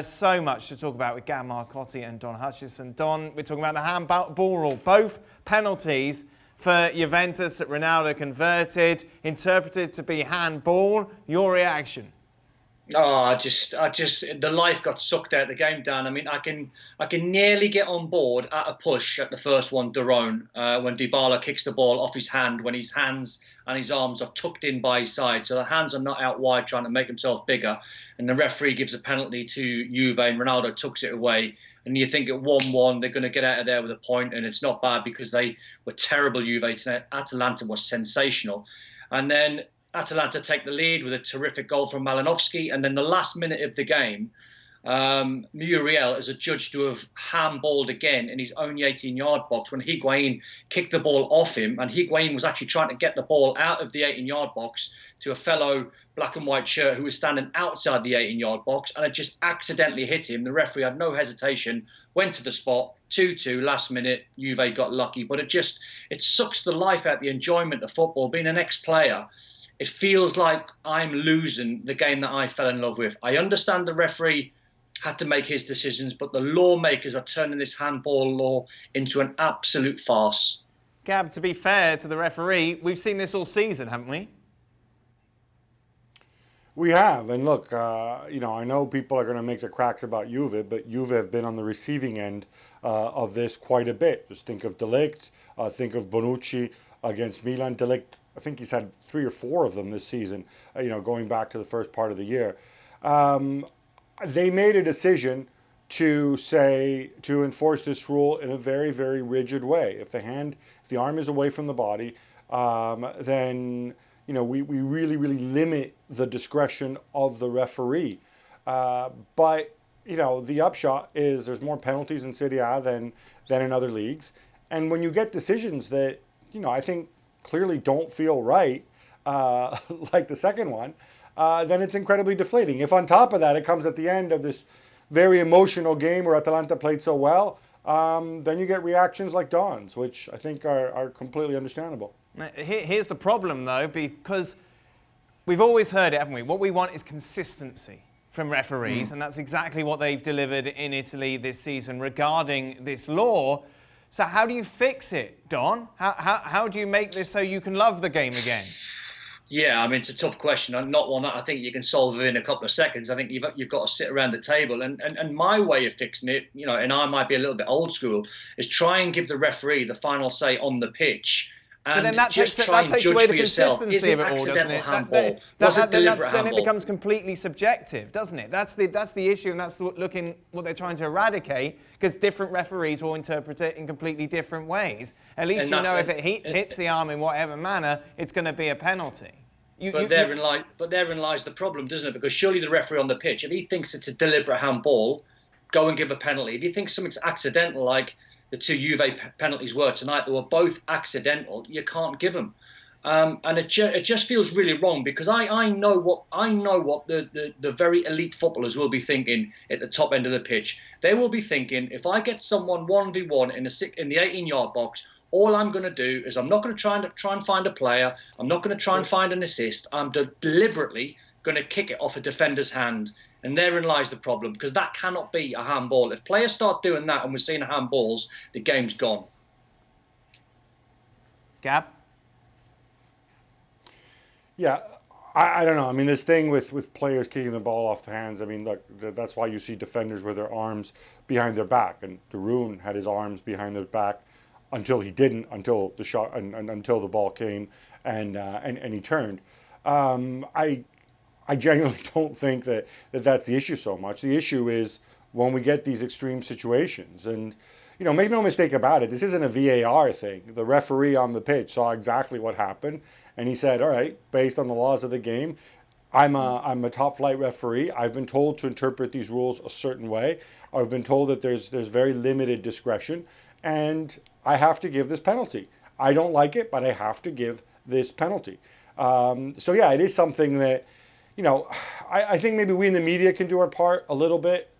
So much to talk about with Gab Marcotti and Don Hutchison. Don, we're talking about the handball rule. Both penalties for Juventus that Ronaldo converted, interpreted to be handball. Your reaction? Oh, the life got sucked out of the game, Dan. I mean, I can nearly get on board at a push at the first one, Daron, when Dybala kicks the ball off his hand, when his hands and his arms are tucked in by his side. So the hands are not out wide trying to make himself bigger. And the referee gives a penalty to Juve and Ronaldo tucks it away. And you think at 1-1, they're going to get out of there with a point, and it's not bad because they were terrible, Juve tonight. Atalanta was sensational. And then Atalanta take the lead with a terrific goal from Malinowski. And then the last minute of the game, Muriel is adjudged to have handballed again in his own 18-yard box when Higuain kicked the ball off him. And Higuain was actually trying to get the ball out of the 18-yard box to a fellow black and white shirt who was standing outside the 18-yard box. And it just accidentally hit him. The referee had no hesitation, went to the spot, 2-2, last minute. Juve got lucky. But it sucks the life out the enjoyment of football. Being an ex-player, it feels like I'm losing the game that I fell in love with. I understand the referee had to make his decisions, but the lawmakers are turning this handball law into an absolute farce. Gab, to be fair to the referee, we've seen this all season, haven't we? We have, and look, I know people are going to make the cracks about Juve, but Juve have been on the receiving end of this quite a bit. Just think of Ligt, think of Bonucci against Milan. Ligt, I think he's had 3 or 4 of them this season, going back to the first part of the year. They made a decision to enforce this rule in a very, very rigid way. If the arm is away from the body, then we really, really limit the discretion of the referee. But the upshot is there's more penalties in Serie A than in other leagues, and when you get decisions that I think clearly don't feel right, like the second one, then it's incredibly deflating. If on top of that it comes at the end of this very emotional game where Atalanta played so well, then you get reactions like Don's, which I think are completely understandable. Here's the problem, though, because we've always heard it, haven't we? What we want is consistency from referees, and that's exactly what they've delivered in Italy this season regarding this law. So how do you fix it, Don? How do you make this so you can love the game again? Yeah, I mean, it's a tough question, and not one that I think you can solve within a couple of seconds. I think you've got to sit around the table, and my way of fixing it, and I might be a little bit old school, is try and give the referee the final say on the pitch. But then that takes away the consistency of it all, doesn't it? Then it becomes completely subjective, doesn't it? That's the issue, and that's what they're trying to eradicate, because different referees will interpret it in completely different ways. At least if it hits the arm in whatever manner, it's going to be a penalty. But therein lies the problem, doesn't it? Because surely the referee on the pitch, if he thinks it's a deliberate handball, go and give a penalty. If he thinks something's accidental, like the 2 Juve penalties were tonight, they were both accidental, you can't give them. And it just feels really wrong, because I know what the very elite footballers will be thinking at the top end of the pitch. They will be thinking, if I get someone 1v1 in the 18-yard box, all I'm going to do is I'm not going to try and find a player. I'm not going to try and find an assist. I'm deliberately going to kick it off a defender's hand. And therein lies the problem, because that cannot be a handball. If players start doing that and we're seeing handballs, the game's gone. Gab? Yeah, I don't know. I mean, this thing with players kicking the ball off the hands, I mean, look, that's why you see defenders with their arms behind their back. And Darun had his arms behind their back until he didn't, until the shot and until the ball came and he turned. I genuinely don't think that's the issue so much. The issue is when we get these extreme situations. And, make no mistake about it, this isn't a VAR thing. The referee on the pitch saw exactly what happened, and he said, all right, based on the laws of the game, I'm a top-flight referee. I've been told to interpret these rules a certain way. I've been told that there's very limited discretion, and I have to give this penalty. I don't like it, but I have to give this penalty. It is something that, I think maybe we in the media can do our part a little bit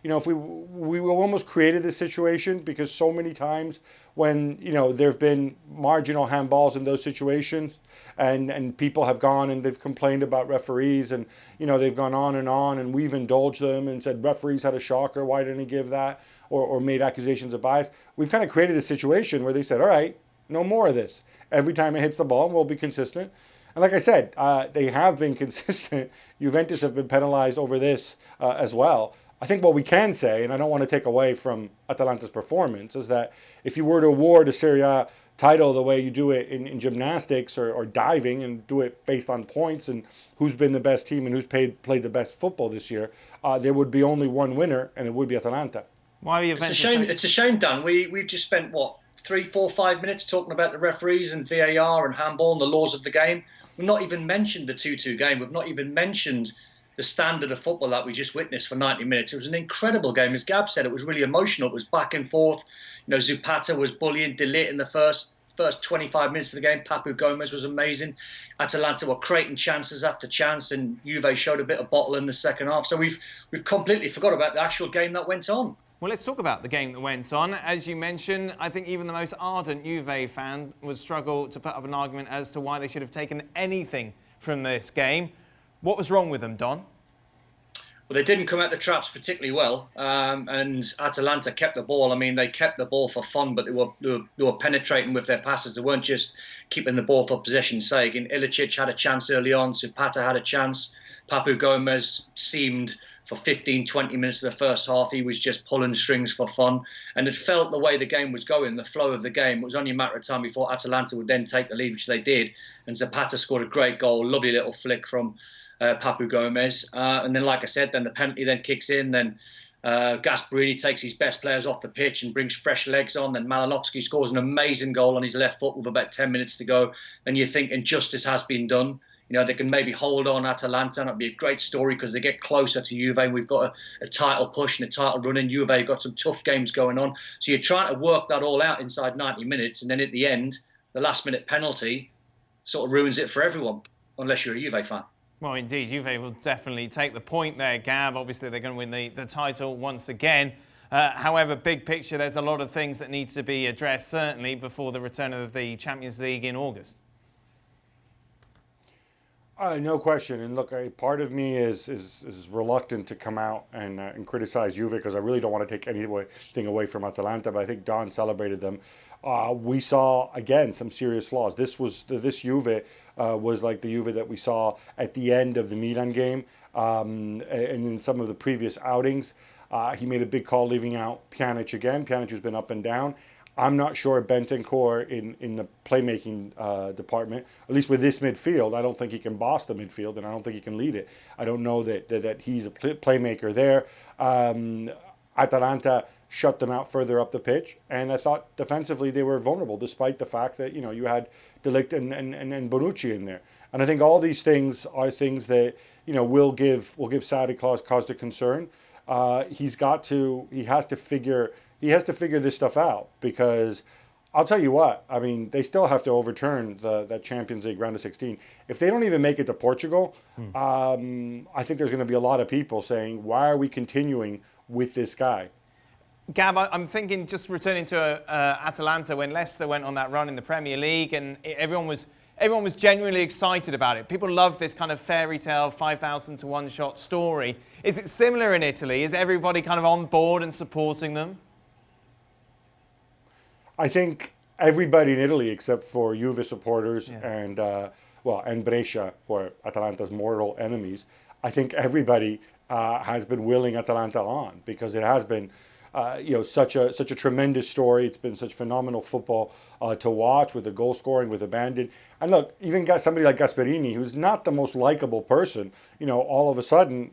If we almost created this situation because so many times when there have been marginal handballs in those situations, and people have gone and they've complained about referees, and they've gone on, and we've indulged them and said referees had a shocker, why didn't he give that, or made accusations of bias. We've kind of created a situation where they said, all right, no more of this. Every time it hits the ball, we'll be consistent. And like I said, they have been consistent. Juventus have been penalized over this as well. I think what we can say, and I don't want to take away from Atalanta's performance, is that if you were to award a Serie A title the way you do it in gymnastics or diving, and do it based on points and who's been the best team and who's played the best football this year, there would be only one winner, and it would be Atalanta. Why are you? It's a shame, Dan. We've just spent, 3, 4, 5 minutes talking about the referees and VAR and handball and the laws of the game. We've not even mentioned the 2-2 game. We've not even mentioned the standard of football that we just witnessed for 90 minutes. It was an incredible game. As Gab said, it was really emotional. It was back and forth. Zapata was bullying Ligt in the first 25 minutes of the game. Papu Gomez was amazing. Atalanta were creating chances after chance, and Juve showed a bit of bottle in the second half. So we've completely forgot about the actual game that went on. Well, let's talk about the game that went on. As you mentioned, I think even the most ardent Juve fan would struggle to put up an argument as to why they should have taken anything from this game. What was wrong with them, Don? Well, they didn't come out the traps particularly well, and Atalanta kept the ball. I mean, they kept the ball for fun, but they were penetrating with their passes. They weren't just keeping the ball for possession's sake. And Ilicic had a chance early on. Zapata had a chance. Papu Gomez seemed, for 15, 20 minutes of the first half, he was just pulling strings for fun. And it felt the way the game was going, the flow of the game. It was only a matter of time before Atalanta would then take the lead, which they did. And Zapata scored a great goal, lovely little flick from Papu Gomez. And then, like I said, then the penalty then kicks in. Then Gasperini takes his best players off the pitch and brings fresh legs on. Then Malinowski scores an amazing goal on his left foot with about 10 minutes to go. And you think injustice has been done. They can maybe hold on Atalanta, and it'll be a great story because they get closer to Juve. We've got a title push and a title run in. Juve got some tough games going on. So you're trying to work that all out inside 90 minutes. And then at the end, the last-minute penalty sort of ruins it for everyone, unless you're a Juve fan. Well, indeed, Juve will definitely take the point there, Gab. Obviously, they're going to win the title once again. However, big picture, there's a lot of things that need to be addressed, certainly, before the return of the Champions League in August. No question. And look, part of me is reluctant to come out and criticize Juve because I really don't want to take anything away from Atalanta, but I think Don celebrated them. We saw, again, some serious flaws. This Juve was like the Juve that we saw at the end of the Milan game and in some of the previous outings. He made a big call leaving out Pjanic again. Pjanic has been up and down. I'm not sure Bentancur in the playmaking department, at least with this midfield, I don't think he can boss the midfield, and I don't think he can lead it. I don't know that he's a playmaker there. Atalanta shut them out further up the pitch, and I thought defensively they were vulnerable, despite the fact that you had Ligt and Bonucci in there. And I think all these things are things that will give Sarri cause to concern. He has to figure this stuff out, because I'll tell you what, I mean, they still have to overturn that Champions League round of 16. If they don't even make it to Portugal, I think there's going to be a lot of people saying, why are we continuing with this guy? Gab, I'm thinking, just returning to Atalanta, when Leicester went on that run in the Premier League, and everyone was genuinely excited about it. People love this kind of fairy tale 5,000 to 1 shot story. Is it similar in Italy? Is everybody kind of on board and supporting them? I think everybody in Italy, except for Juve supporters and Brescia, who are Atalanta's mortal enemies, I think everybody has been willing Atalanta on, because it has been such a tremendous story. It's been such phenomenal football to watch, with the goal scoring, with abandon. And look, even got somebody like Gasperini, who's not the most likable person, all of a sudden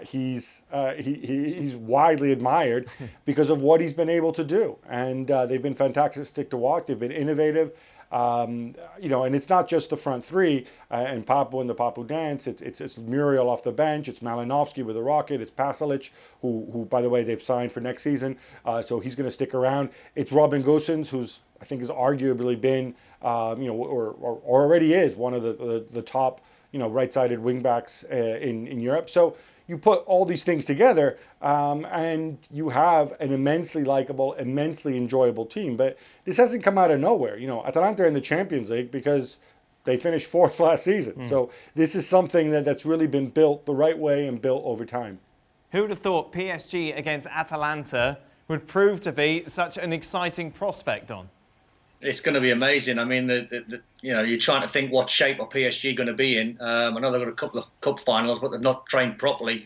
he's widely admired because of what he's been able to do. And they've been fantastic to watch. They've been innovative. And it's not just the front three and Papu and the Papu dance. It's Muriel off the bench. It's Malinowski with a rocket. It's Pasalic, who by the way, they've signed for next season. So he's going to stick around. It's Robin Gosens, who's, I think, has arguably been, or already is one of the top, right-sided wingbacks in Europe. So, you put all these things together, and you have an immensely likable, immensely enjoyable team. But this hasn't come out of nowhere. You know, Atalanta are in the Champions League because they finished fourth last season. So this is something that's really been built the right way and built over time. Who would have thought PSG against Atalanta would prove to be such an exciting prospect, on? It's going to be amazing. I mean, you know, you're trying to think what shape are PSG going to be in. I know they've got a couple of cup finals, but they've not trained properly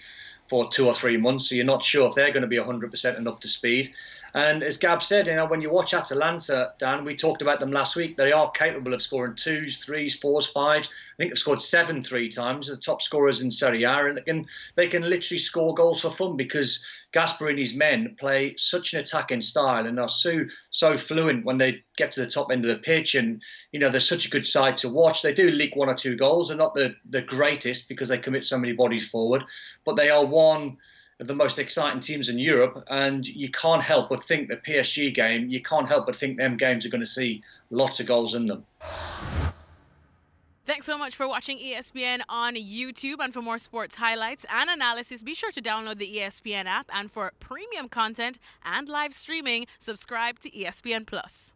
for 2 or 3 months, so you're not sure if they're going to be 100% and up to speed. And as Gab said, you know, when you watch Atalanta, Dan, we talked about them last week. They are capable of scoring 2s, 3s, 4s, 5s. I think they've scored 7 3 times. The top scorers in Serie A, and they can literally score goals for fun because Gasperini's men play such an attacking style and are so fluent when they get to the top end of the pitch. And you know, they're such a good side to watch. They do leak 1 or 2 goals. They're not the greatest because they commit so many bodies forward, but they are one of the most exciting teams in Europe, and you can't help but think the PSG game, you can't help but think them games are going to see lots of goals in them. Thanks so much for watching ESPN on YouTube, and for more sports highlights and analysis, be sure to download the ESPN app, and for premium content and live streaming, subscribe to ESPN+.